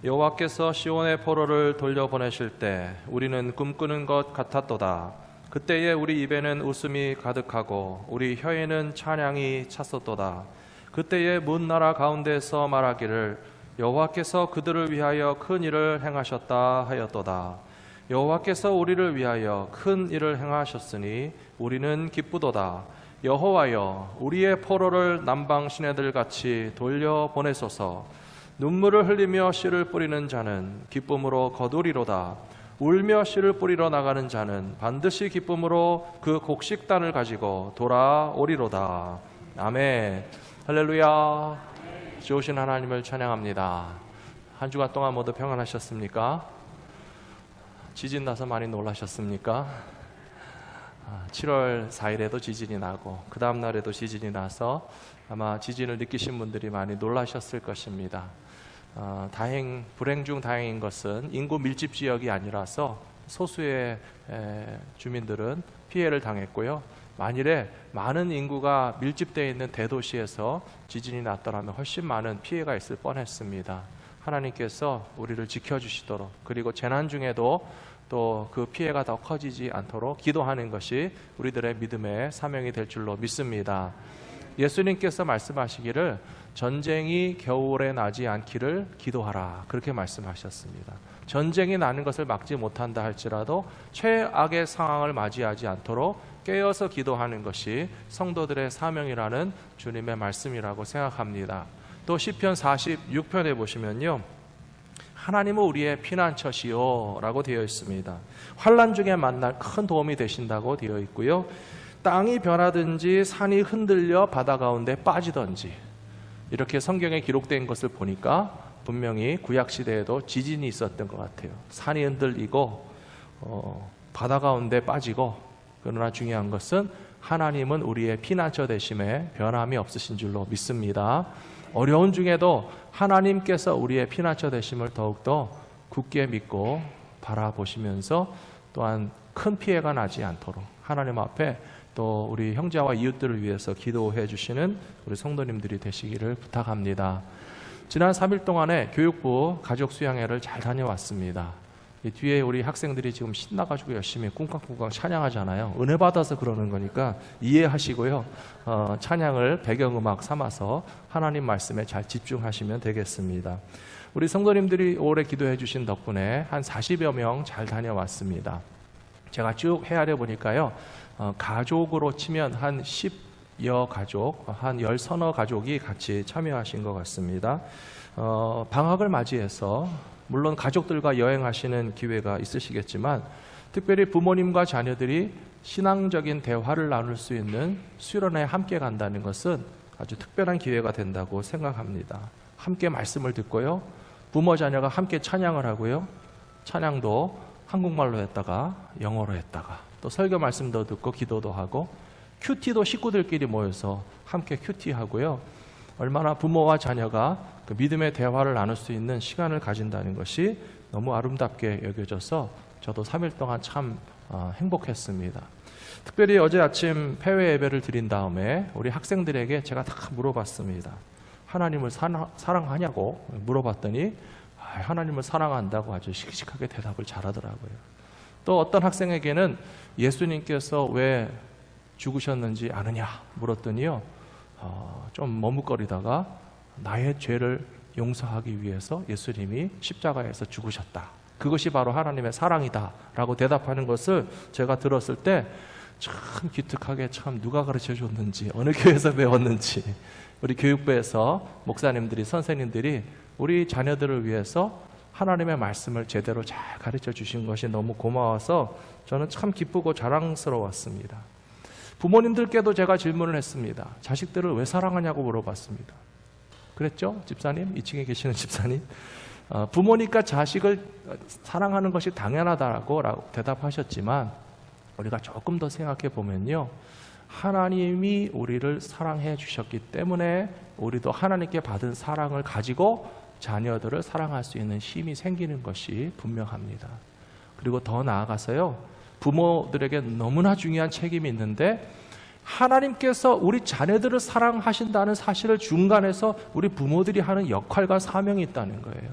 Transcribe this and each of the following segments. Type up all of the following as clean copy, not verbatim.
여호와께서 시온의 포로를 돌려보내실 때 우리는 꿈꾸는 것 같았도다. 그때에 우리 입에는 웃음이 가득하고 우리 혀에는 찬양이 찼었도다. 그때에 문 나라 가운데서 말하기를 여호와께서 그들을 위하여 큰 일을 행하셨다 하였도다. 여호와께서 우리를 위하여 큰 일을 행하셨으니 우리는 기쁘도다. 여호와여, 우리의 포로를 남방 시내들 같이 돌려보내소서. 눈물을 흘리며 씨를 뿌리는 자는 기쁨으로 거두리로다. 울며 씨를 뿌리러 나가는 자는 반드시 기쁨으로 그 곡식단을 가지고 돌아오리로다. 아멘. 할렐루야. 좋으신 하나님을 찬양합니다. 한 주간 동안 모두 평안하셨습니까? 지진 나서 많이 놀라셨습니까? 7월 4일에도 지진이 나고 그 다음 날에도 지진이 나서 아마 지진을 느끼신 분들이 많이 놀라셨을 것입니다. 불행 중 다행인 것은 인구 밀집 지역이 아니라서 소수의 주민들은 피해를 당했고요. 만일에 많은 인구가 밀집되어 있는 대도시에서 지진이 났더라면 훨씬 많은 피해가 있을 뻔했습니다. 하나님께서 우리를 지켜주시도록, 그리고 재난 중에도 또 그 피해가 더 커지지 않도록 기도하는 것이 우리들의 믿음의 사명이 될 줄로 믿습니다. 예수님께서 말씀하시기를 전쟁이 겨울에 나지 않기를 기도하라, 그렇게 말씀하셨습니다. 전쟁이 나는 것을 막지 못한다 할지라도 최악의 상황을 맞이하지 않도록 깨어서 기도하는 것이 성도들의 사명이라는 주님의 말씀이라고 생각합니다. 또 시편 46편에 보시면요, 하나님은 우리의 피난처시오 라고 되어 있습니다. 환난 중에 만날 큰 도움이 되신다고 되어 있고요, 땅이 변하든지 산이 흔들려 바다 가운데 빠지든지, 이렇게 성경에 기록된 것을 보니까 분명히 구약시대에도 지진이 있었던 것 같아요. 산이 흔들리고 바다 가운데 빠지고, 그러나 중요한 것은 하나님은 우리의 피난처 되심에 변함이 없으신 줄로 믿습니다. 어려운 중에도 하나님께서 우리의 피난처 되심을 더욱더 굳게 믿고 바라보시면서 또한 큰 피해가 나지 않도록 하나님 앞에 또 우리 형제와 이웃들을 위해서 기도해 주시는 우리 성도님들이 되시기를 부탁합니다. 지난 3일 동안에 교육부 가족 수양회를 잘 다녀왔습니다. 이 뒤에 우리 학생들이 지금 신나가지고 열심히 꿍깍꿍깍 찬양하잖아요. 은혜 받아서 그러는 거니까 이해하시고요, 찬양을 배경음악 삼아서 하나님 말씀에 잘 집중하시면 되겠습니다. 우리 성도님들이 오래 기도해 주신 덕분에 한 40여 명 잘 다녀왔습니다. 제가 쭉 헤아려 보니까요, 가족으로 치면 한 10여 가족, 한 10서너 가족이 같이 참여하신 것 같습니다. 방학을 맞이해서 물론 가족들과 여행하시는 기회가 있으시겠지만, 특별히 부모님과 자녀들이 신앙적인 대화를 나눌 수 있는 수련회에 함께 간다는 것은 아주 특별한 기회가 된다고 생각합니다. 함께 말씀을 듣고요, 부모 자녀가 함께 찬양을 하고요, 찬양도 한국말로 했다가 영어로 했다가 또 설교 말씀도 듣고 기도도 하고, 큐티도 식구들끼리 모여서 함께 큐티하고요, 얼마나 부모와 자녀가 그 믿음의 대화를 나눌 수 있는 시간을 가진다는 것이 너무 아름답게 여겨져서 저도 3일 동안 참 행복했습니다. 특별히 어제 아침 폐회 예배를 드린 다음에 우리 학생들에게 제가 다 물어봤습니다. 하나님을 사랑하냐고 물어봤더니 하나님을 사랑한다고 아주 씩씩하게 대답을 잘하더라고요. 또 어떤 학생에게는 예수님께서 왜 죽으셨는지 아느냐 물었더니요, 좀 머뭇거리다가 나의 죄를 용서하기 위해서 예수님이 십자가에서 죽으셨다, 그것이 바로 하나님의 사랑이다 라고 대답하는 것을 제가 들었을 때 참 기특하게, 참 누가 가르쳐 줬는지, 어느 교회에서 배웠는지, 우리 교육부에서 목사님들이, 선생님들이 우리 자녀들을 위해서 하나님의 말씀을 제대로 잘 가르쳐 주신 것이 너무 고마워서 저는 참 기쁘고 자랑스러웠습니다. 부모님들께도 제가 질문을 했습니다. 자식들을 왜 사랑하냐고 물어봤습니다. 그랬죠? 집사님? 2층에 계시는 집사님? 부모니까 자식을 사랑하는 것이 당연하다고 대답하셨지만, 우리가 조금 더 생각해 보면요, 하나님이 우리를 사랑해 주셨기 때문에 우리도 하나님께 받은 사랑을 가지고 자녀들을 사랑할 수 있는 힘이 생기는 것이 분명합니다. 그리고 더 나아가서요, 부모들에게 너무나 중요한 책임이 있는데, 하나님께서 우리 자녀들을 사랑하신다는 사실을 중간에서 우리 부모들이 하는 역할과 사명이 있다는 거예요.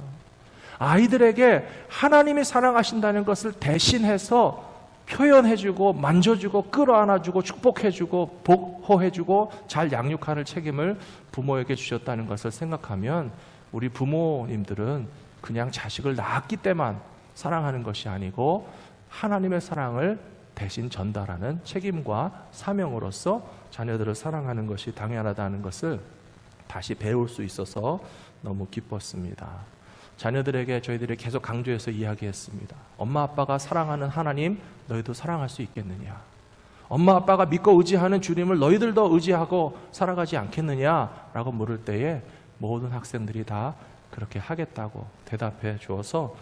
아이들에게 하나님이 사랑하신다는 것을 대신해서 표현해주고 만져주고 끌어안아주고 축복해주고 보호해주고 잘 양육하는 책임을 부모에게 주셨다는 것을 생각하면 우리 부모님들은 그냥 자식을 낳았기 때만 사랑하는 것이 아니고 하나님의 사랑을 대신 전달하는 책임과 사명으로서 자녀들을 사랑하는 것이 당연하다는 것을 다시 배울 수 있어서 너무 기뻤습니다. 자녀들에게 저희들이 계속 강조해서 이야기했습니다. 엄마 아빠가 사랑하는 하나님 너희도 사랑할 수 있겠느냐? 엄마 아빠가 믿고 의지하는 주님을 너희들도 의지하고 살아가지 않겠느냐라고 물을 때에 모든 학생들이 다 그렇게 하겠다고 대답해 주어서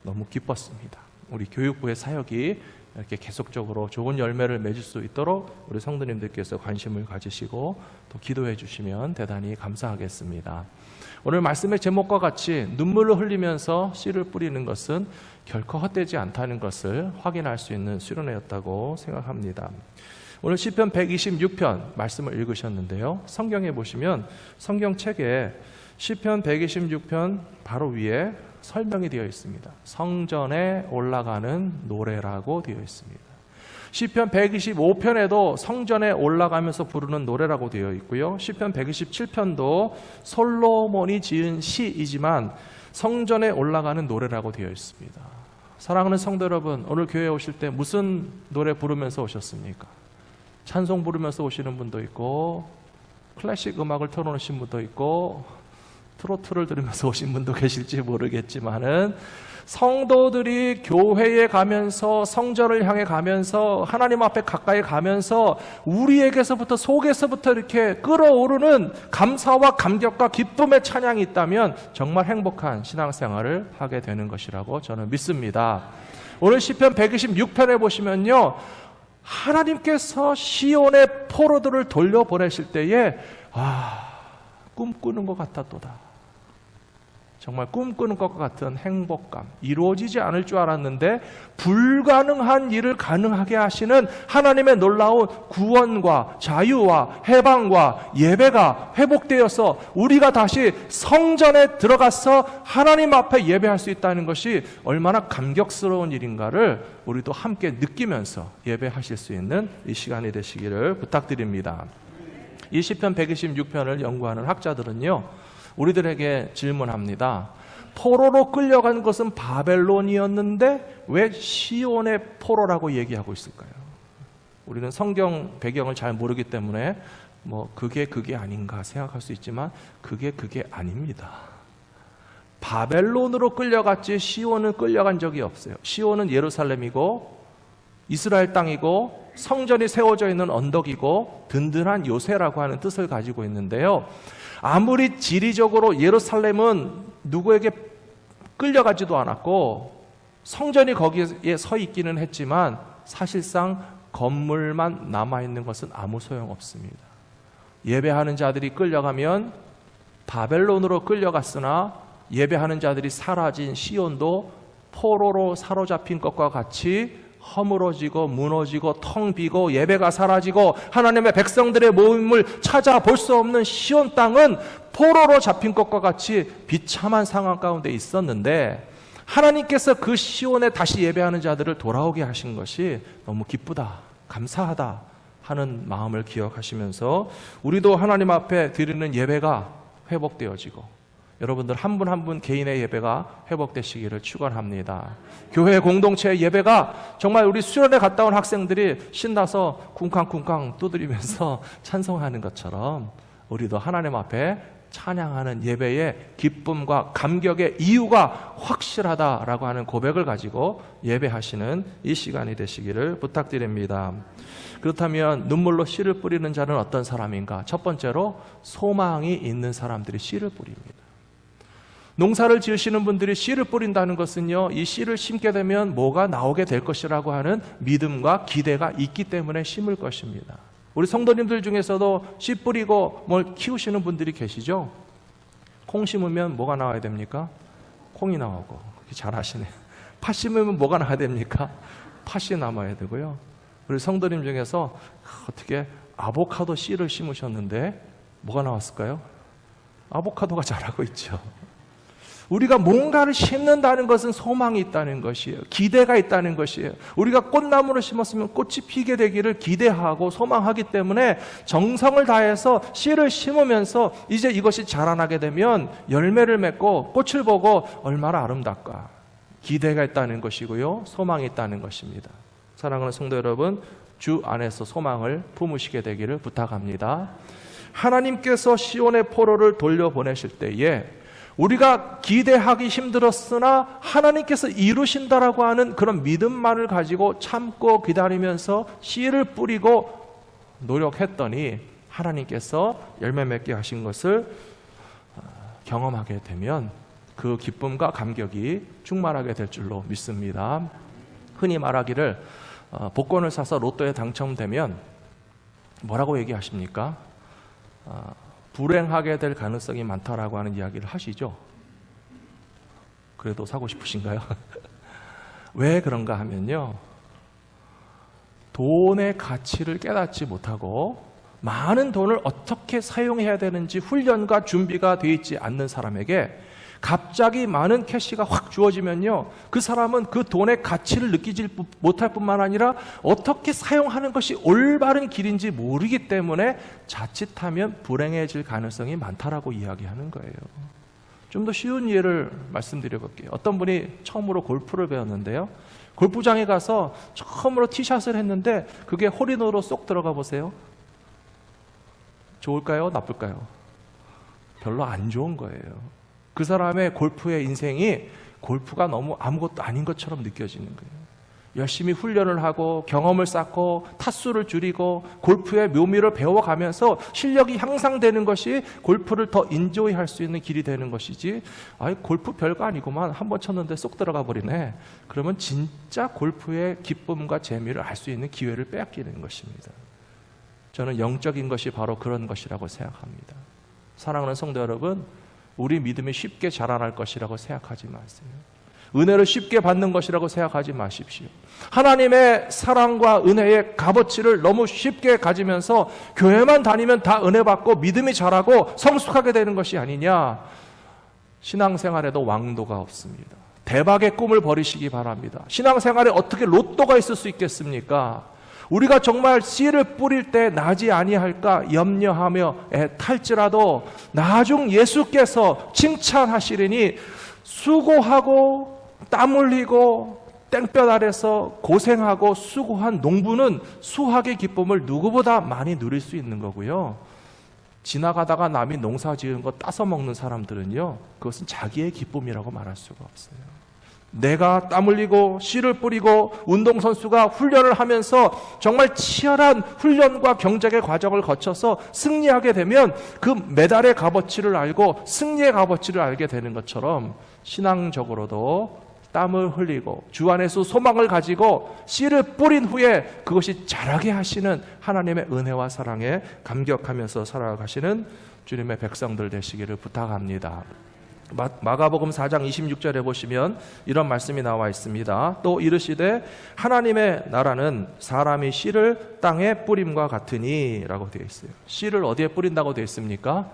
너무 기뻤습니다. 우리 교육부의 사역이 이렇게 계속적으로 좋은 열매를 맺을 수 있도록 우리 성도님들께서 관심을 가지시고 또 기도해 주시면 대단히 감사하겠습니다. 오늘 말씀의 제목과 같이 눈물을 흘리면서 씨를 뿌리는 것은 결코 헛되지 않다는 것을 확인할 수 있는 수련회였다고 생각합니다. 오늘 시편 126편 말씀을 읽으셨는데요. 성경에 보시면 성경책에 시편 126편 바로 위에 설명이 되어 있습니다. 성전에 올라가는 노래라고 되어 있습니다. 시편 125편에도 성전에 올라가면서 부르는 노래라고 되어 있고요. 시편 127편도 솔로몬이 지은 시이지만 성전에 올라가는 노래라고 되어 있습니다. 사랑하는 성도 여러분, 오늘 교회에 오실 때 무슨 노래 부르면서 오셨습니까? 찬송 부르면서 오시는 분도 있고 클래식 음악을 틀어놓으신 분도 있고 트로트를 들으면서 오신 분도 계실지 모르겠지만은 성도들이 교회에 가면서 성전을 향해 가면서 하나님 앞에 가까이 가면서 우리에게서부터 속에서부터 이렇게 끌어오르는 감사와 감격과 기쁨의 찬양이 있다면 정말 행복한 신앙생활을 하게 되는 것이라고 저는 믿습니다. 오늘 시편 126편에 보시면요, 하나님께서 시온의 포로들을 돌려보내실 때에 꿈꾸는 것 같았도다. 정말 꿈꾸는 것과 같은 행복감, 이루어지지 않을 줄 알았는데 불가능한 일을 가능하게 하시는 하나님의 놀라운 구원과 자유와 해방과 예배가 회복되어서 우리가 다시 성전에 들어가서 하나님 앞에 예배할 수 있다는 것이 얼마나 감격스러운 일인가를 우리도 함께 느끼면서 예배하실 수 있는 이 시간이 되시기를 부탁드립니다. 이 시편 126편을 연구하는 학자들은요, 우리들에게 질문합니다. 포로로 끌려간 것은 바벨론이었는데 왜 시온의 포로라고 얘기하고 있을까요? 우리는 성경 배경을 잘 모르기 때문에 그게 아닌가 생각할 수 있지만 그게 아닙니다. 바벨론으로 끌려갔지 시온은 끌려간 적이 없어요. 시온은 예루살렘이고 이스라엘 땅이고 성전이 세워져 있는 언덕이고 든든한 요새라고 하는 뜻을 가지고 있는데요. 아무리 지리적으로 예루살렘은 누구에게 끌려가지도 않았고 성전이 거기에 서 있기는 했지만 사실상 건물만 남아있는 것은 아무 소용없습니다. 예배하는 자들이 끌려가면 바벨론으로 끌려갔으나 예배하는 자들이 사라진 시온도 포로로 사로잡힌 것과 같이 허물어지고 무너지고 텅 비고 예배가 사라지고 하나님의 백성들의 모임을 찾아볼 수 없는 시온 땅은 포로로 잡힌 것과 같이 비참한 상황 가운데 있었는데 하나님께서 그 시온에 다시 예배하는 자들을 돌아오게 하신 것이 너무 기쁘다, 감사하다 하는 마음을 기억하시면서 우리도 하나님 앞에 드리는 예배가 회복되어지고 여러분들 한 분 한 분 개인의 예배가 회복되시기를 축원합니다. 교회 공동체의 예배가 정말 우리 수련회 갔다 온 학생들이 신나서 쿵쾅쿵쾅 두드리면서 찬송하는 것처럼 우리도 하나님 앞에 찬양하는 예배의 기쁨과 감격의 이유가 확실하다라고 하는 고백을 가지고 예배하시는 이 시간이 되시기를 부탁드립니다. 그렇다면 눈물로 씨를 뿌리는 자는 어떤 사람인가? 첫 번째로 소망이 있는 사람들이 씨를 뿌립니다. 농사를 지으시는 분들이 씨를 뿌린다는 것은요, 이 씨를 심게 되면 뭐가 나오게 될 것이라고 하는 믿음과 기대가 있기 때문에 심을 것입니다. 우리 성도님들 중에서도 씨 뿌리고 뭘 키우시는 분들이 계시죠? 콩 심으면 뭐가 나와야 됩니까? 콩이 나오고. 잘 아시네요. 팥 심으면 뭐가 나와야 됩니까? 팥이 남아야 되고요. 우리 성도님 중에서 어떻게 아보카도 씨를 심으셨는데 뭐가 나왔을까요? 아보카도가 자라고 있죠. 우리가 뭔가를 심는다는 것은 소망이 있다는 것이에요. 기대가 있다는 것이에요. 우리가 꽃나무를 심었으면 꽃이 피게 되기를 기대하고 소망하기 때문에 정성을 다해서 씨를 심으면서 이제 이것이 자라나게 되면 열매를 맺고 꽃을 보고 얼마나 아름답까. 기대가 있다는 것이고요. 소망이 있다는 것입니다. 사랑하는 성도 여러분, 주 안에서 소망을 품으시게 되기를 부탁합니다. 하나님께서 시온의 포로를 돌려보내실 때에 우리가 기대하기 힘들었으나 하나님께서 이루신다라고 하는 그런 믿음만을 가지고 참고 기다리면서 씨를 뿌리고 노력했더니 하나님께서 열매 맺게 하신 것을 경험하게 되면 그 기쁨과 감격이 충만하게 될 줄로 믿습니다. 흔히 말하기를 복권을 사서 로또에 당첨되면 뭐라고 얘기하십니까? 불행하게 될 가능성이 많다라고 하는 이야기를 하시죠. 그래도 사고 싶으신가요? 왜 그런가 하면요, 돈의 가치를 깨닫지 못하고 많은 돈을 어떻게 사용해야 되는지 훈련과 준비가 되어 있지 않는 사람에게 갑자기 많은 캐시가 확 주어지면요, 그 사람은 그 돈의 가치를 느끼지 못할 뿐만 아니라 어떻게 사용하는 것이 올바른 길인지 모르기 때문에 자칫하면 불행해질 가능성이 많다라고 이야기하는 거예요. 좀 더 쉬운 예를 말씀드려 볼게요. 어떤 분이 처음으로 골프를 배웠는데요, 골프장에 가서 처음으로 티샷을 했는데 그게 홀인원으로 쏙 들어가 보세요. 좋을까요? 나쁠까요? 별로 안 좋은 거예요. 그 사람의 골프의 인생이 골프가 너무 아무것도 아닌 것처럼 느껴지는 거예요. 열심히 훈련을 하고 경험을 쌓고 타수를 줄이고 골프의 묘미를 배워가면서 실력이 향상되는 것이 골프를 더 인조이할 수 있는 길이 되는 것이지, 골프 별거 아니구만, 한번 쳤는데 쏙 들어가 버리네, 그러면 진짜 골프의 기쁨과 재미를 알 수 있는 기회를 빼앗기는 것입니다. 저는 영적인 것이 바로 그런 것이라고 생각합니다. 사랑하는 성도 여러분, 우리 믿음이 쉽게 자라날 것이라고 생각하지 마세요. 은혜를 쉽게 받는 것이라고 생각하지 마십시오. 하나님의 사랑과 은혜의 값어치를 너무 쉽게 가지면서 교회만 다니면 다 은혜 받고 믿음이 자라고 성숙하게 되는 것이 아니냐. 신앙생활에도 왕도가 없습니다. 대박의 꿈을 버리시기 바랍니다. 신앙생활에 어떻게 로또가 있을 수 있겠습니까? 우리가 정말 씨를 뿌릴 때 나지 아니할까 염려하며 애탈지라도 나중 예수께서 칭찬하시리니 수고하고 땀 흘리고 땡볕 아래서 고생하고 수고한 농부는 수확의 기쁨을 누구보다 많이 누릴 수 있는 거고요. 지나가다가 남이 농사 지은 거 따서 먹는 사람들은요, 그것은 자기의 기쁨이라고 말할 수가 없어요. 내가 땀 흘리고 씨를 뿌리고 운동선수가 훈련을 하면서 정말 치열한 훈련과 경쟁의 과정을 거쳐서 승리하게 되면 그 메달의 값어치를 알고 승리의 값어치를 알게 되는 것처럼 신앙적으로도 땀을 흘리고 주 안에서 소망을 가지고 씨를 뿌린 후에 그것이 자라게 하시는 하나님의 은혜와 사랑에 감격하면서 살아가시는 주님의 백성들 되시기를 부탁합니다. 마가복음 4장 26절에 보시면 이런 말씀이 나와 있습니다. 또 이르시되 하나님의 나라는 사람이 씨를 땅에 뿌림과 같으니 라고 되어 있어요. 씨를 어디에 뿌린다고 되어 있습니까?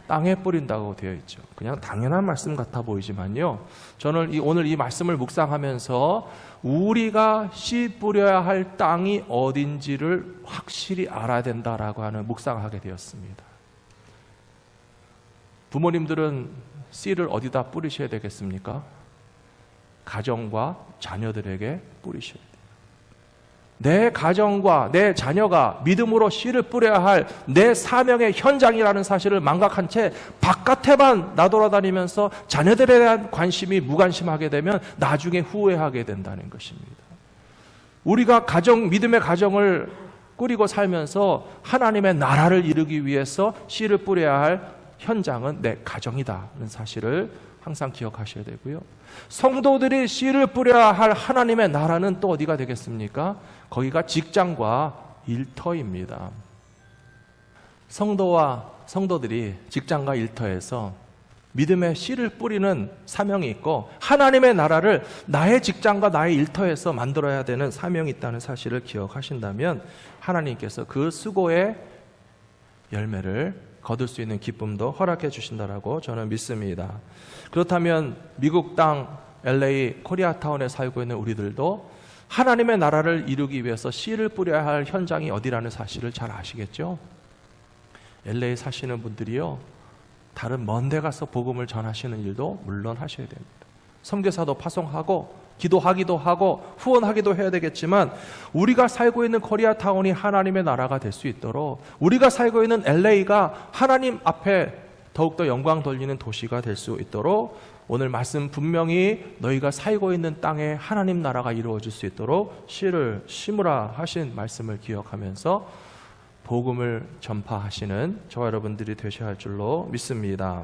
땅에 뿌린다고 되어 있죠. 그냥 당연한 말씀 같아 보이지만요, 저는 오늘 이 말씀을 묵상하면서 우리가 씨 뿌려야 할 땅이 어딘지를 확실히 알아야 된다라고 하는 묵상하게 되었습니다. 부모님들은 씨를 어디다 뿌리셔야 되겠습니까? 가정과 자녀들에게 뿌리셔야 돼요. 내 가정과 내 자녀가 믿음으로 씨를 뿌려야 할 내 사명의 현장이라는 사실을 망각한 채 바깥에만 나돌아다니면서 자녀들에 대한 관심이 무관심하게 되면 나중에 후회하게 된다는 것입니다. 우리가 믿음의 가정을 꾸리고 살면서 하나님의 나라를 이루기 위해서 씨를 뿌려야 할 현장은 내 가정이다는 사실을 항상 기억하셔야 되고요. 성도들이 씨를 뿌려야 할 하나님의 나라는 또 어디가 되겠습니까? 거기가 직장과 일터입니다. 성도들이 직장과 일터에서 믿음의 씨를 뿌리는 사명이 있고 하나님의 나라를 나의 직장과 나의 일터에서 만들어야 되는 사명이 있다는 사실을 기억하신다면 하나님께서 그 수고의 열매를 거둘 수 있는 기쁨도 허락해 주신다라고 저는 믿습니다. 그렇다면 미국 땅 LA 코리아타운에 살고 있는 우리들도 하나님의 나라를 이루기 위해서 씨를 뿌려야 할 현장이 어디라는 사실을 잘 아시겠죠? LA 사시는 분들이요, 다른 먼 데 가서 복음을 전하시는 일도 물론 하셔야 됩니다. 선교사도 파송하고 기도하기도 하고 후원하기도 해야 되겠지만, 우리가 살고 있는 코리아타운이 하나님의 나라가 될 수 있도록, 우리가 살고 있는 LA가 하나님 앞에 더욱더 영광 돌리는 도시가 될 수 있도록, 오늘 말씀 분명히 너희가 살고 있는 땅에 하나님 나라가 이루어질 수 있도록 씨를 심으라 하신 말씀을 기억하면서 복음을 전파하시는 저와 여러분들이 되셔야 할 줄로 믿습니다.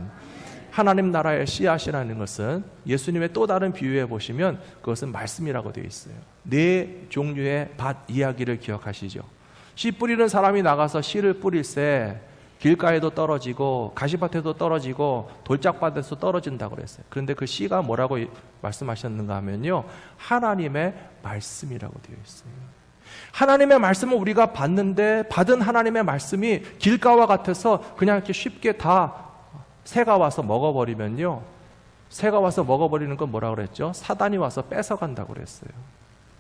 하나님 나라의 씨앗이라는 것은 예수님의 또 다른 비유에 보시면 그것은 말씀이라고 되어 있어요. 네 종류의 밭 이야기를 기억하시죠. 씨 뿌리는 사람이 나가서 씨를 뿌릴새 길가에도 떨어지고 가시밭에도 떨어지고 돌짝밭에서 떨어진다고 그랬어요. 그런데 그 씨가 뭐라고 말씀하셨는가 하면요, 하나님의 말씀이라고 되어 있어요. 하나님의 말씀을 우리가 받는데, 받은 하나님의 말씀이 길가와 같아서 그냥 이렇게 쉽게 다 새가 와서 먹어버리면요, 새가 와서 먹어버리는 건 뭐라고 그랬죠? 사단이 와서 뺏어간다고 그랬어요.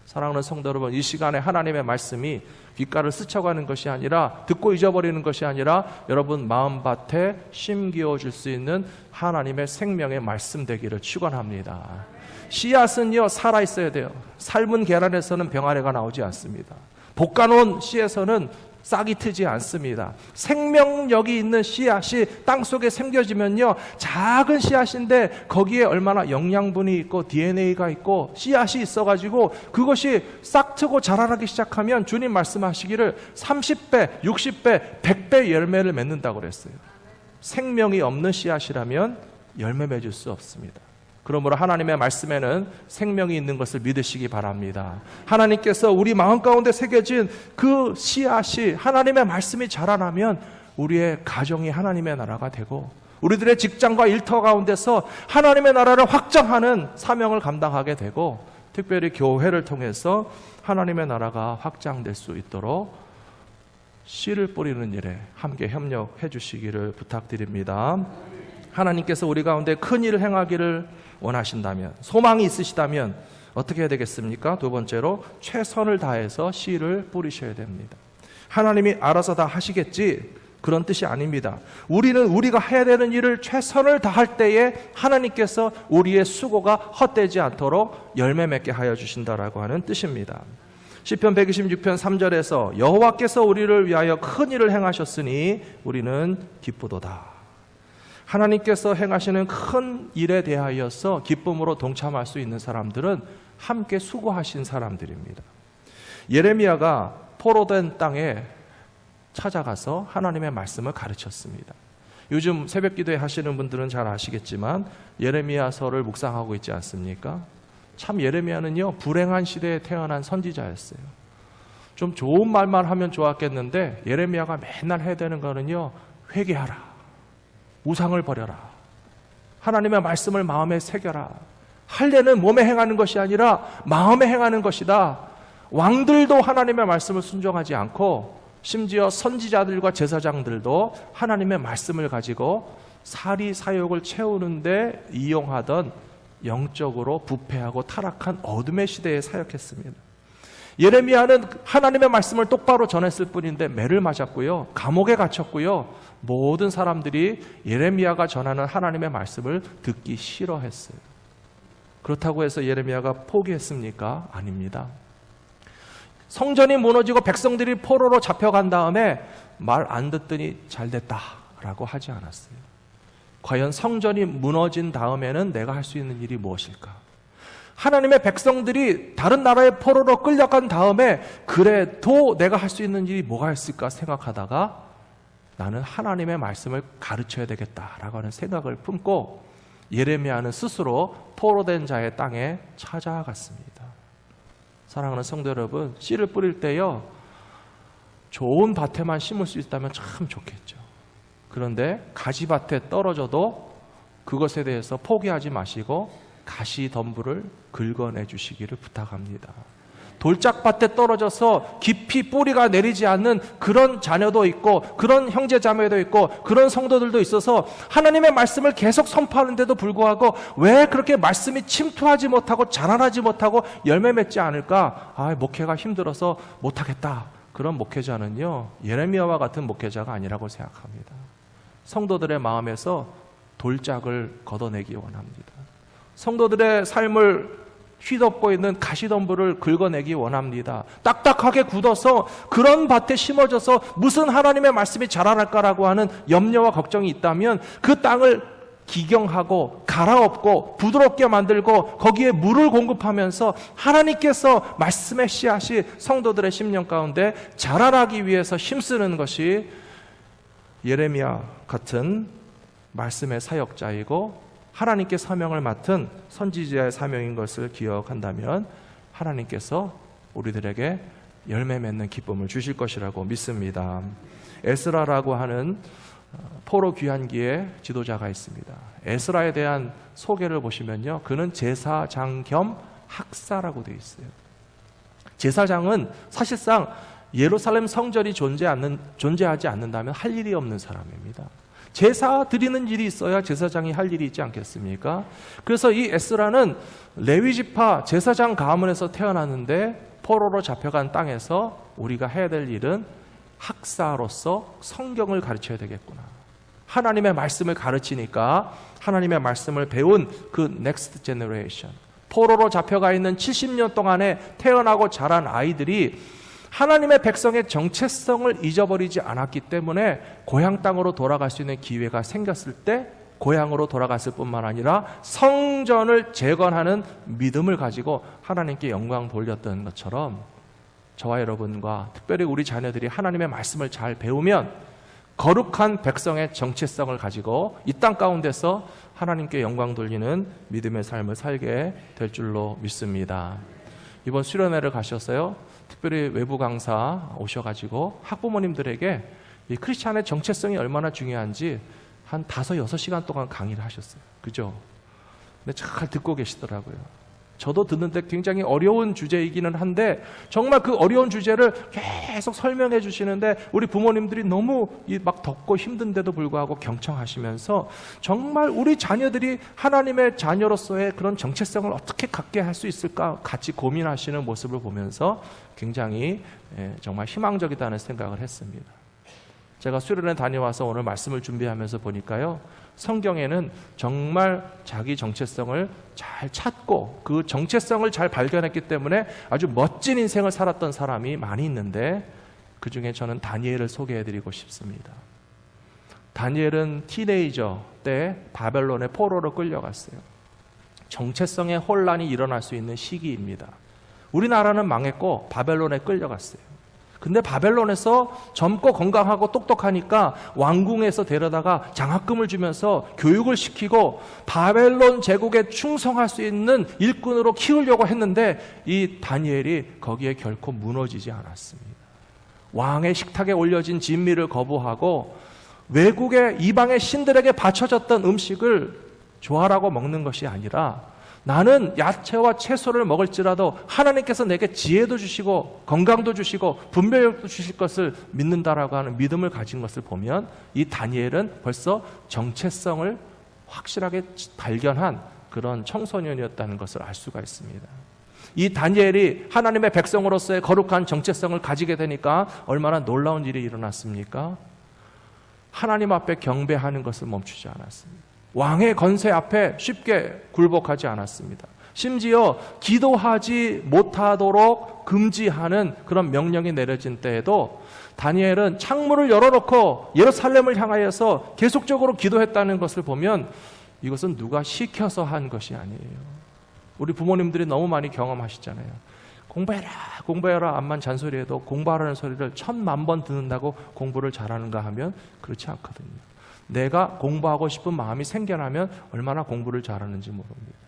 사랑하는 성도 여러분, 이 시간에 하나님의 말씀이 귓가를 스쳐가는 것이 아니라, 듣고 잊어버리는 것이 아니라 여러분 마음밭에 심기어 줄 수 있는 하나님의 생명의 말씀 되기를 축원합니다. 씨앗은요, 살아있어야 돼요. 삶은 계란에서는 병아래가 나오지 않습니다. 볶아놓은 씨에서는 싹이 트지 않습니다. 생명력이 있는 씨앗이 땅속에 심겨지면요, 작은 씨앗인데 거기에 얼마나 영양분이 있고 DNA가 있고 씨앗이 있어가지고 그것이 싹 트고 자라나기 시작하면 주님 말씀하시기를 30배, 60배, 100배 열매를 맺는다고 그랬어요. 생명이 없는 씨앗이라면 열매 맺을 수 없습니다. 그러므로 하나님의 말씀에는 생명이 있는 것을 믿으시기 바랍니다. 하나님께서 우리 마음 가운데 새겨진 그 씨앗이, 하나님의 말씀이 자라나면 우리의 가정이 하나님의 나라가 되고, 우리들의 직장과 일터 가운데서 하나님의 나라를 확장하는 사명을 감당하게 되고, 특별히 교회를 통해서 하나님의 나라가 확장될 수 있도록 씨를 뿌리는 일에 함께 협력해 주시기를 부탁드립니다. 하나님께서 우리 가운데 큰 일을 행하기를 원하신다면, 소망이 있으시다면 어떻게 해야 되겠습니까? 두 번째로, 최선을 다해서 씨를 뿌리셔야 됩니다. 하나님이 알아서 다 하시겠지, 그런 뜻이 아닙니다. 우리는 우리가 해야 되는 일을 최선을 다할 때에 하나님께서 우리의 수고가 헛되지 않도록 열매 맺게 하여 주신다라고 하는 뜻입니다. 시편 126편 3절에서 여호와께서 우리를 위하여 큰 일을 행하셨으니 우리는 기쁘도다. 하나님께서 행하시는 큰 일에 대하여서 기쁨으로 동참할 수 있는 사람들은 함께 수고하신 사람들입니다. 예레미야가 포로된 땅에 찾아가서 하나님의 말씀을 가르쳤습니다. 요즘 새벽기도회 하시는 분들은 잘 아시겠지만 예레미야서를 묵상하고 있지 않습니까? 참 예레미야는요, 불행한 시대에 태어난 선지자였어요. 좀 좋은 말만 하면 좋았겠는데 예레미야가 맨날 해야 되는 거는요, 회개하라, 우상을 버려라, 하나님의 말씀을 마음에 새겨라. 할례는 몸에 행하는 것이 아니라 마음에 행하는 것이다. 왕들도 하나님의 말씀을 순종하지 않고, 심지어 선지자들과 제사장들도 하나님의 말씀을 가지고 사리 사욕을 채우는데 이용하던 영적으로 부패하고 타락한 어둠의 시대에 사역했습니다. 예레미야는 하나님의 말씀을 똑바로 전했을 뿐인데 매를 맞았고요, 감옥에 갇혔고요, 모든 사람들이 예레미야가 전하는 하나님의 말씀을 듣기 싫어했어요. 그렇다고 해서 예레미야가 포기했습니까? 아닙니다. 성전이 무너지고 백성들이 포로로 잡혀간 다음에 말 안 듣더니 잘됐다라고 하지 않았어요. 과연 성전이 무너진 다음에는 내가 할 수 있는 일이 무엇일까? 하나님의 백성들이 다른 나라의 포로로 끌려간 다음에 그래도 내가 할 수 있는 일이 뭐가 있을까 생각하다가 나는 하나님의 말씀을 가르쳐야 되겠다라고 하는 생각을 품고 예레미야는 스스로 포로된 자의 땅에 찾아갔습니다. 사랑하는 성도 여러분, 씨를 뿌릴 때요, 좋은 밭에만 심을 수 있다면 참 좋겠죠. 그런데 가지밭에 떨어져도 그것에 대해서 포기하지 마시고 가시덤불을 긁어내 주시기를 부탁합니다. 돌짝밭에 떨어져서 깊이 뿌리가 내리지 않는 그런 자녀도 있고 그런 형제 자매도 있고 그런 성도들도 있어서 하나님의 말씀을 계속 선포하는데도 불구하고 왜 그렇게 말씀이 침투하지 못하고 자라나지 못하고 열매 맺지 않을까? 목회가 힘들어서 못하겠다. 그런 목회자는요, 예레미야와 같은 목회자가 아니라고 생각합니다. 성도들의 마음에서 돌짝을 걷어내기 원합니다. 성도들의 삶을 휘덮고 있는 가시덤불을 긁어내기 원합니다. 딱딱하게 굳어서 그런 밭에 심어져서 무슨 하나님의 말씀이 자라날까라고 하는 염려와 걱정이 있다면 그 땅을 기경하고 갈아엎고 부드럽게 만들고 거기에 물을 공급하면서 하나님께서 말씀의 씨앗이 성도들의 심령 가운데 자라나기 위해서 힘쓰는 것이 예레미야 같은 말씀의 사역자이고 하나님께 사명을 맡은 선지자의 사명인 것을 기억한다면 하나님께서 우리들에게 열매 맺는 기쁨을 주실 것이라고 믿습니다. 에스라라고 하는 포로 귀환기의 지도자가 있습니다. 에스라에 대한 소개를 보시면요, 그는 제사장 겸 학사라고 되어 있어요. 제사장은 사실상 예루살렘 성전이 존재하지 않는다면 할 일이 없는 사람입니다. 제사 드리는 일이 있어야 제사장이 할 일이 있지 않겠습니까? 그래서 이 에스라는 레위지파 제사장 가문에서 태어났는데 포로로 잡혀간 땅에서 우리가 해야 될 일은 학사로서 성경을 가르쳐야 되겠구나. 하나님의 말씀을 가르치니까 하나님의 말씀을 배운 그 넥스트 제너레이션, 포로로 잡혀가 있는 70년 동안에 태어나고 자란 아이들이 하나님의 백성의 정체성을 잊어버리지 않았기 때문에 고향 땅으로 돌아갈 수 있는 기회가 생겼을 때 고향으로 돌아갔을 뿐만 아니라 성전을 재건하는 믿음을 가지고 하나님께 영광 돌렸던 것처럼 저와 여러분과 특별히 우리 자녀들이 하나님의 말씀을 잘 배우면 거룩한 백성의 정체성을 가지고 이 땅 가운데서 하나님께 영광 돌리는 믿음의 삶을 살게 될 줄로 믿습니다. 이번 수련회를 가셨어요? 특별히 외부 강사 오셔가지고 학부모님들에게 이 크리스찬의 정체성이 얼마나 중요한지 한 5-6시간 동안 강의를 하셨어요. 그죠? 근데 잘 듣고 계시더라고요. 저도 듣는데 굉장히 어려운 주제이기는 한데 정말 그 어려운 주제를 계속 설명해 주시는데 우리 부모님들이 너무 막 덥고 힘든데도 불구하고 경청하시면서 정말 우리 자녀들이 하나님의 자녀로서의 그런 정체성을 어떻게 갖게 할 수 있을까 같이 고민하시는 모습을 보면서 굉장히 정말 희망적이다는 생각을 했습니다. 제가 수련회 다녀와서 오늘 말씀을 준비하면서 보니까요, 성경에는 정말 자기 정체성을 잘 찾고 그 정체성을 잘 발견했기 때문에 아주 멋진 인생을 살았던 사람이 많이 있는데 그 중에 저는 다니엘을 소개해드리고 싶습니다. 다니엘은 티네이저 때 바벨론의 포로로 끌려갔어요. 정체성의 혼란이 일어날 수 있는 시기입니다. 우리나라는 망했고 바벨론에 끌려갔어요. 근데 바벨론에서 젊고 건강하고 똑똑하니까 왕궁에서 데려다가 장학금을 주면서 교육을 시키고 바벨론 제국에 충성할 수 있는 일꾼으로 키우려고 했는데 이 다니엘이 거기에 결코 무너지지 않았습니다. 왕의 식탁에 올려진 진미를 거부하고 외국의 이방의 신들에게 바쳐졌던 음식을 좋아라고 먹는 것이 아니라 나는 야채와 채소를 먹을지라도 하나님께서 내게 지혜도 주시고 건강도 주시고 분별력도 주실 것을 믿는다라고 하는 믿음을 가진 것을 보면 이 다니엘은 벌써 정체성을 확실하게 발견한 그런 청소년이었다는 것을 알 수가 있습니다. 이 다니엘이 하나님의 백성으로서의 거룩한 정체성을 가지게 되니까 얼마나 놀라운 일이 일어났습니까? 하나님 앞에 경배하는 것을 멈추지 않았습니다. 왕의 건세 앞에 쉽게 굴복하지 않았습니다. 심지어 기도하지 못하도록 금지하는 그런 명령이 내려진 때에도 다니엘은 창문을 열어놓고 예루살렘을 향하여서 계속적으로 기도했다는 것을 보면 이것은 누가 시켜서 한 것이 아니에요. 우리 부모님들이 너무 많이 경험하시잖아요. 공부해라 공부해라 암만 잔소리해도 공부하라는 소리를 1000만 번 듣는다고 공부를 잘하는가 하면 그렇지 않거든요. 내가 공부하고 싶은 마음이 생겨나면 얼마나 공부를 잘하는지 모릅니다.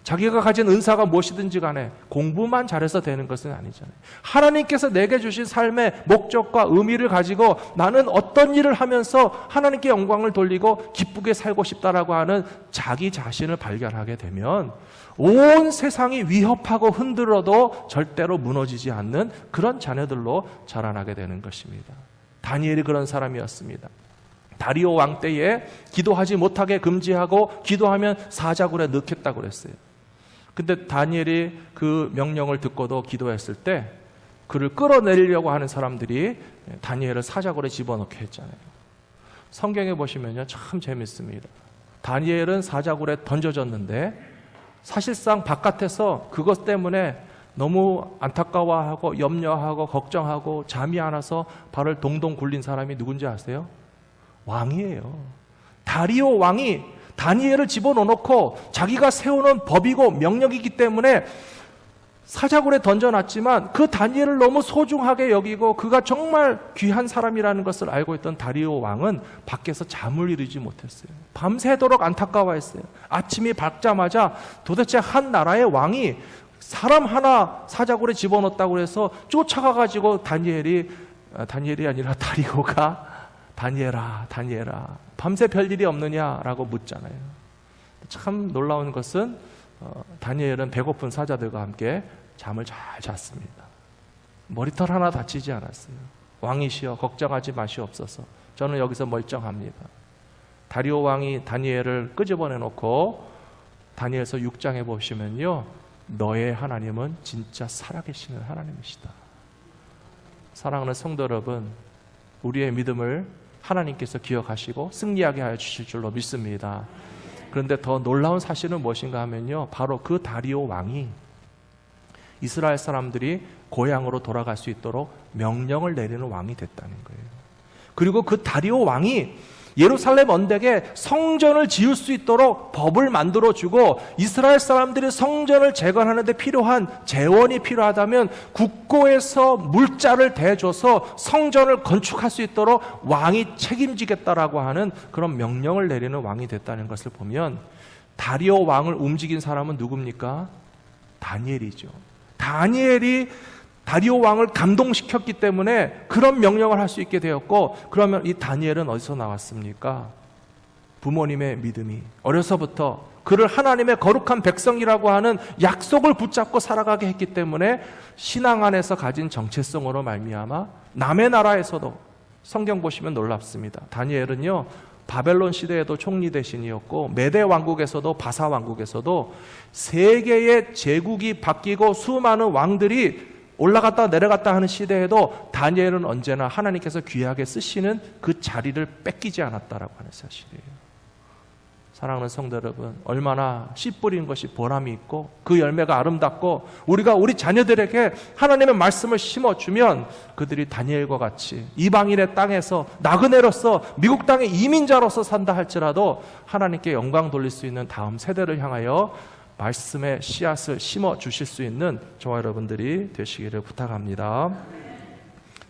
자기가 가진 은사가 무엇이든지 간에 공부만 잘해서 되는 것은 아니잖아요. 하나님께서 내게 주신 삶의 목적과 의미를 가지고 나는 어떤 일을 하면서 하나님께 영광을 돌리고 기쁘게 살고 싶다라고 하는 자기 자신을 발견하게 되면 온 세상이 위협하고 흔들어도 절대로 무너지지 않는 그런 자녀들로 자라나게 되는 것입니다. 다니엘이 그런 사람이었습니다. 다리오 왕 때에 기도하지 못하게 금지하고 기도하면 사자굴에 넣겠다고 그랬어요. 근데 다니엘이 그 명령을 듣고도 기도했을 때 그를 끌어내리려고 하는 사람들이 다니엘을 사자굴에 집어넣게 했잖아요. 성경에 보시면요, 참 재밌습니다. 다니엘은 사자굴에 던져졌는데 사실상 바깥에서 그것 때문에 너무 안타까워하고 염려하고 걱정하고 잠이 안 와서 발을 동동 굴린 사람이 누군지 아세요? 왕이에요. 다리오 왕이 다니엘을 집어넣고 자기가 세우는 법이고 명령이기 때문에 사자굴에 던져놨지만 그 다니엘을 너무 소중하게 여기고 그가 정말 귀한 사람이라는 것을 알고 있던 다리오 왕은 밖에서 잠을 이루지 못했어요. 밤새도록 안타까워했어요. 아침이 밝자마자 도대체 한 나라의 왕이 사람 하나 사자굴에 집어넣었다고 해서 쫓아가가지고 다니엘이 아니라 다리오가 다니엘아 밤새 별일이 없느냐라고 묻잖아요. 참 놀라운 것은 다니엘은 배고픈 사자들과 함께 잠을 잘 잤습니다. 머리털 하나 다치지 않았어요. 왕이시여 걱정하지 마시옵소서. 저는 여기서 멀쩡합니다. 다리오 왕이 다니엘을 끄집어내놓고 다니엘서 6장에 보시면요, 너의 하나님은 진짜 살아계시는 하나님이시다. 사랑하는 성도 여러분, 우리의 믿음을 하나님께서 기억하시고 승리하게 하여 주실 줄로 믿습니다. 그런데 더 놀라운 사실은 무엇인가 하면요, 바로 그 다리오 왕이 이스라엘 사람들이 고향으로 돌아갈 수 있도록 명령을 내리는 왕이 됐다는 거예요. 그리고 그 다리오 왕이 예루살렘 언덕에 성전을 지을 수 있도록 법을 만들어주고 이스라엘 사람들이 성전을 재건하는 데 필요한 재원이 필요하다면 국고에서 물자를 대줘서 성전을 건축할 수 있도록 왕이 책임지겠다라고 하는 그런 명령을 내리는 왕이 됐다는 것을 보면 다리오 왕을 움직인 사람은 누굽니까? 다니엘이죠. 다니엘이 다리오 왕을 감동시켰기 때문에 그런 명령을 할 수 있게 되었고, 그러면 이 다니엘은 어디서 나왔습니까? 부모님의 믿음이 어려서부터 그를 하나님의 거룩한 백성이라고 하는 약속을 붙잡고 살아가게 했기 때문에 신앙 안에서 가진 정체성으로 말미암아 남의 나라에서도, 성경 보시면 놀랍습니다. 다니엘은요, 바벨론 시대에도 총리 대신이었고 메대 왕국에서도 바사 왕국에서도 세 개의 제국이 바뀌고 수많은 왕들이 올라갔다 내려갔다 하는 시대에도 다니엘은 언제나 하나님께서 귀하게 쓰시는 그 자리를 뺏기지 않았다라고 하는 사실이에요. 사랑하는 성도 여러분, 얼마나 씨 뿌린 것이 보람이 있고 그 열매가 아름답고 우리가 우리 자녀들에게 하나님의 말씀을 심어주면 그들이 다니엘과 같이 이방인의 땅에서 나그네로서 미국 땅의 이민자로서 산다 할지라도 하나님께 영광 돌릴 수 있는 다음 세대를 향하여 말씀의 씨앗을 심어주실 수 있는 저와 여러분들이 되시기를 부탁합니다.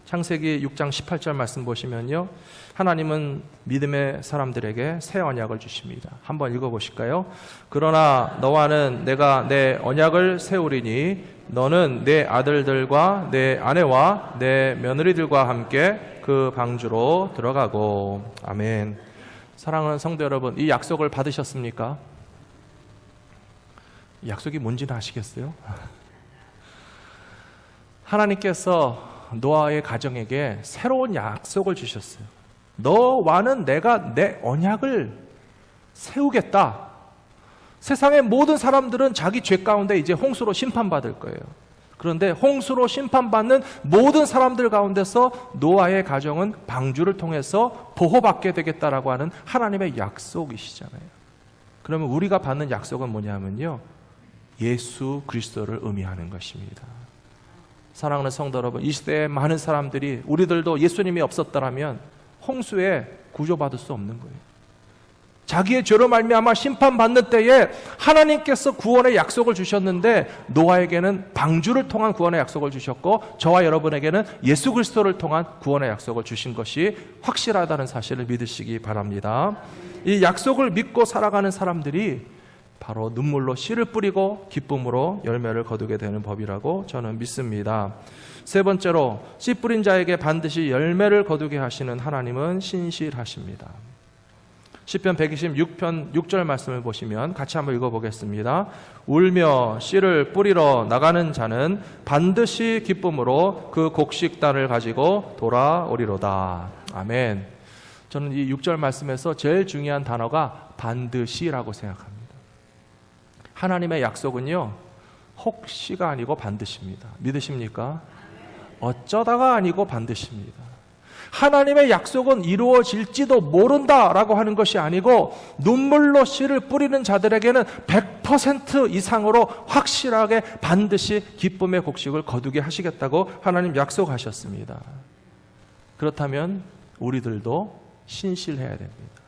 창세기 6장 18절 말씀 보시면요, 하나님은 믿음의 사람들에게 새 언약을 주십니다. 한번 읽어보실까요? 그러나 너와는 내가 내 언약을 세우리니 너는 내 아들들과 내 아내와 내 며느리들과 함께 그 방주로 들어가고. 아멘. 사랑하는 성도 여러분, 이 약속을 받으셨습니까? 이 약속이 뭔지는 아시겠어요? 하나님께서 노아의 가정에게 새로운 약속을 주셨어요. 너와는 내가 내 언약을 세우겠다. 세상의 모든 사람들은 자기 죄 가운데 이제 홍수로 심판받을 거예요. 그런데 홍수로 심판받는 모든 사람들 가운데서 노아의 가정은 방주를 통해서 보호받게 되겠다라고 하는 하나님의 약속이시잖아요. 그러면 우리가 받는 약속은 뭐냐면요, 예수 그리스도를 의미하는 것입니다. 사랑하는 성도 여러분, 이 시대에 많은 사람들이, 우리들도 예수님이 없었더라면 홍수에 구조받을 수 없는 거예요. 자기의 죄로 말미암아 심판받는 때에 하나님께서 구원의 약속을 주셨는데 노아에게는 방주를 통한 구원의 약속을 주셨고 저와 여러분에게는 예수 그리스도를 통한 구원의 약속을 주신 것이 확실하다는 사실을 믿으시기 바랍니다. 이 약속을 믿고 살아가는 사람들이 바로 눈물로 씨를 뿌리고 기쁨으로 열매를 거두게 되는 법이라고 저는 믿습니다. 세 번째로, 씨 뿌린 자에게 반드시 열매를 거두게 하시는 하나님은 신실하십니다. 시편 126편 6절 말씀을 보시면 같이 한번 읽어보겠습니다. 울며 씨를 뿌리러 나가는 자는 반드시 기쁨으로 그 곡식단을 가지고 돌아오리로다. 아멘. 저는 이 6절 말씀에서 제일 중요한 단어가 반드시라고 생각합니다. 하나님의 약속은요, 혹시가 아니고 반드시입니다. 믿으십니까? 어쩌다가 아니고 반드시입니다. 하나님의 약속은 이루어질지도 모른다라고 하는 것이 아니고 눈물로 씨를 뿌리는 자들에게는 100% 이상으로 확실하게 반드시 기쁨의 곡식을 거두게 하시겠다고 하나님 약속하셨습니다. 그렇다면 우리들도 신실해야 됩니다.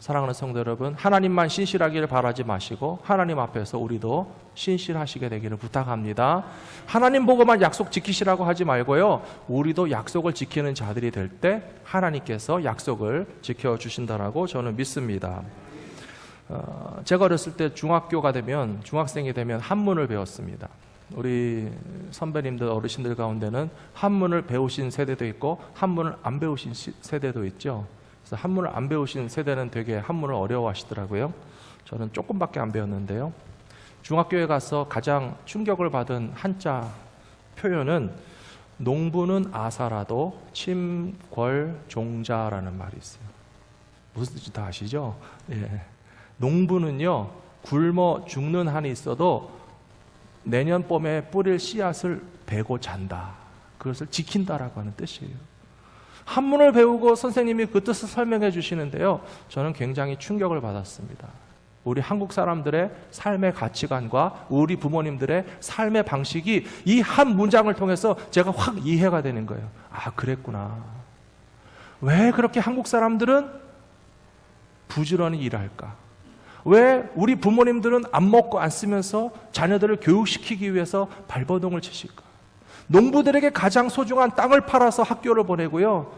사랑하는 성도 여러분, 하나님만 신실하기를 바라지 마시고 하나님 앞에서 우리도 신실하시게 되기를 부탁합니다. 하나님 보고만 약속 지키시라고 하지 말고요, 우리도 약속을 지키는 자들이 될 때 하나님께서 약속을 지켜주신다라고 저는 믿습니다. 제가 어렸을 때 중학교가 되면, 중학생이 되면 한문을 배웠습니다. 우리 선배님들, 어르신들 가운데는 한문을 배우신 세대도 있고 한문을 안 배우신 세대도 있죠. 그래서 한문을 안 배우신 세대는 되게 한문을 어려워하시더라고요. 저는 조금밖에 안 배웠는데요. 중학교에 가서 가장 충격을 받은 한자 표현은 농부는 아사라도 침궐종자라는 말이 있어요. 무슨 뜻인지 다 아시죠? 예. 농부는요, 굶어 죽는 한이 있어도 내년 봄에 뿌릴 씨앗을 베고 잔다. 그것을 지킨다라고 하는 뜻이에요. 한문을 배우고 선생님이 그 뜻을 설명해 주시는데요, 저는 굉장히 충격을 받았습니다. 우리 한국 사람들의 삶의 가치관과 우리 부모님들의 삶의 방식이 이 한 문장을 통해서 제가 확 이해가 되는 거예요. 아, 그랬구나. 왜 그렇게 한국 사람들은 부지런히 일할까? 왜 우리 부모님들은 안 먹고 안 쓰면서 자녀들을 교육시키기 위해서 발버둥을 치실까? 농부들에게 가장 소중한 땅을 팔아서 학교를 보내고요,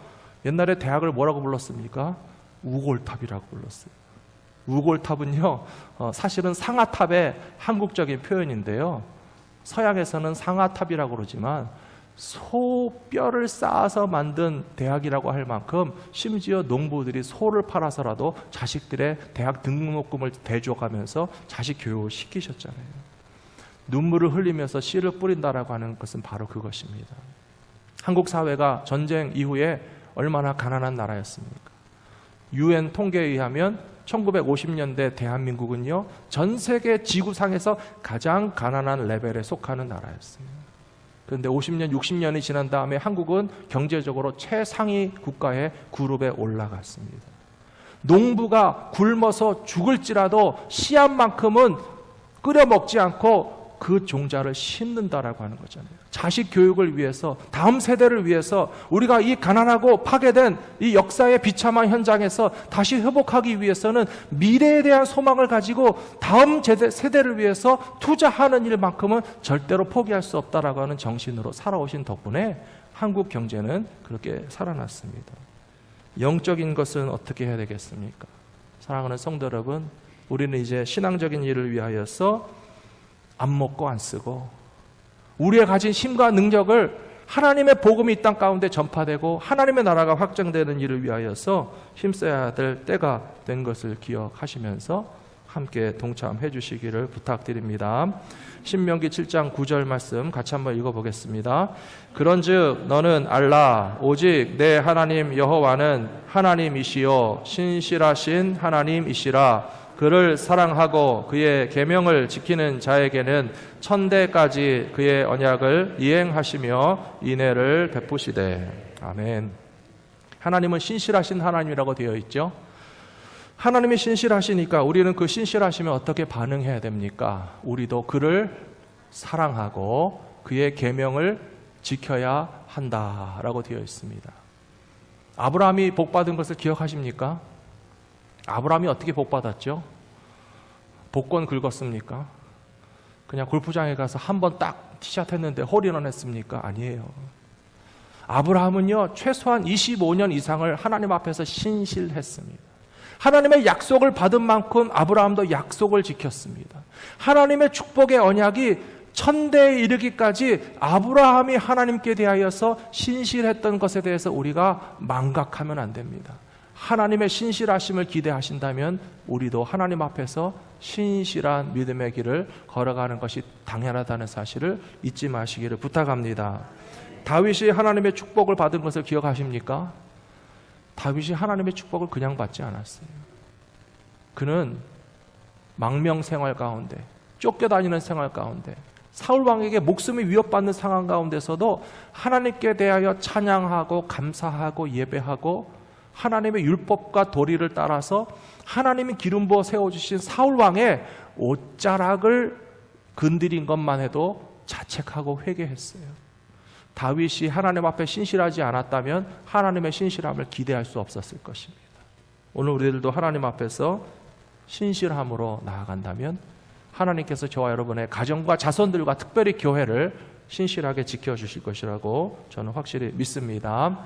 옛날에 대학을 뭐라고 불렀습니까? 우골탑이라고 불렀어요. 우골탑은요, 사실은 상아탑의 한국적인 표현인데요, 서양에서는 상아탑이라고 그러지만 소뼈를 쌓아서 만든 대학이라고 할 만큼 심지어 농부들이 소를 팔아서라도 자식들의 대학 등록금을 대줘가면서 자식 교육을 시키셨잖아요. 눈물을 흘리면서 씨를 뿌린다라고 하는 것은 바로 그것입니다. 한국 사회가 전쟁 이후에 얼마나 가난한 나라였습니까? UN 통계에 의하면 1950년대 대한민국은요, 전 세계 지구상에서 가장 가난한 레벨에 속하는 나라였어요. 그런데 50년, 60년이 지난 다음에 한국은 경제적으로 최상위 국가의 그룹에 올라갔습니다. 농부가 굶어서 죽을지라도 씨앗만큼은 끓여 먹지 않고 그 종자를 심는다라고 하는 거잖아요. 자식 교육을 위해서, 다음 세대를 위해서, 우리가 이 가난하고 파괴된 이 역사의 비참한 현장에서 다시 회복하기 위해서는 미래에 대한 소망을 가지고 다음 세대를 위해서 투자하는 일만큼은 절대로 포기할 수 없다라고 하는 정신으로 살아오신 덕분에 한국 경제는 그렇게 살아났습니다. 영적인 것은 어떻게 해야 되겠습니까? 사랑하는 성도 여러분, 우리는 이제 신앙적인 일을 위하여서 안 먹고 안 쓰고 우리의 가진 힘과 능력을 하나님의 복음이 이 땅 가운데 전파되고 하나님의 나라가 확장되는 일을 위하여서 힘써야 될 때가 된 것을 기억하시면서 함께 동참해 주시기를 부탁드립니다. 신명기 7장 9절 말씀 같이 한번 읽어보겠습니다. 그런즉 너는 알라 오직 내 하나님 여호와는 하나님이시요 신실하신 하나님이시라. 그를 사랑하고 그의 계명을 지키는 자에게는 천대까지 그의 언약을 이행하시며 인애를 베푸시되. 아멘. 하나님은 신실하신 하나님이라고 되어 있죠. 하나님이 신실하시니까 우리는 그 신실하시면 어떻게 반응해야 됩니까? 우리도 그를 사랑하고 그의 계명을 지켜야 한다라고 되어 있습니다. 아브라함이 복받은 것을 기억하십니까? 아브라함이 어떻게 복받았죠? 복권 긁었습니까? 그냥 골프장에 가서 한 번 딱 티샷 했는데 홀인원 했습니까? 아니에요. 아브라함은요, 최소한 25년 이상을 하나님 앞에서 신실했습니다. 하나님의 약속을 받은 만큼 아브라함도 약속을 지켰습니다. 하나님의 축복의 언약이 천대에 이르기까지 아브라함이 하나님께 대하여서 신실했던 것에 대해서 우리가 망각하면 안 됩니다. 하나님의 신실하심을 기대하신다면 우리도 하나님 앞에서 신실한 믿음의 길을 걸어가는 것이 당연하다는 사실을 잊지 마시기를 부탁합니다. 다윗이 하나님의 축복을 받은 것을 기억하십니까? 다윗이 하나님의 축복을 그냥 받지 않았어요. 그는 망명 생활 가운데, 쫓겨다니는 생활 가운데, 사울 왕에게 목숨이 위협받는 상황 가운데서도 하나님께 대하여 찬양하고 감사하고 예배하고 하나님의 율법과 도리를 따라서 하나님이 기름 부어 세워주신 사울 왕의 옷자락을 건드린 것만 해도 자책하고 회개했어요. 다윗이 하나님 앞에 신실하지 않았다면 하나님의 신실함을 기대할 수 없었을 것입니다. 오늘 우리들도 하나님 앞에서 신실함으로 나아간다면 하나님께서 저와 여러분의 가정과 자손들과 특별히 교회를 신실하게 지켜주실 것이라고 저는 확실히 믿습니다.